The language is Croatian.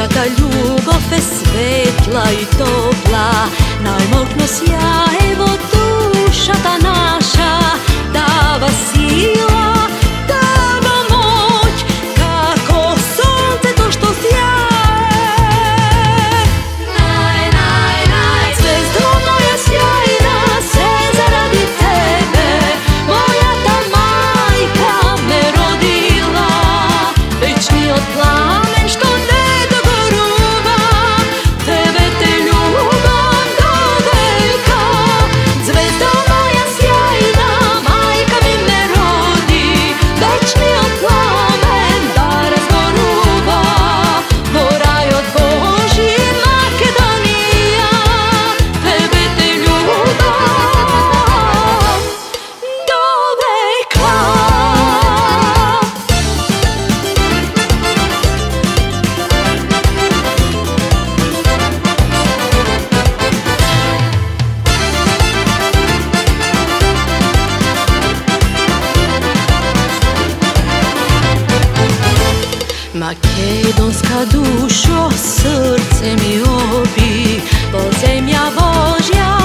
Božja ta ljubov je svetla i topla, najmokno sja, evo duša ta naša, dava sila, dava moć, kako sunce to što sjaje. Zvezdo moja sjajna, sve zaradi tebe, moja ta majka me rodila, večni od plamen što ne dogoruva, tebe te ljubam do veka. Zvezdo moja sjajna, majka mi me rodi, večni od plamen da razgoruva, voraj od Božji Makedonija, tebe te ljubam do veka. Makedonska dušo, srce mi obi, podzemlja Božja,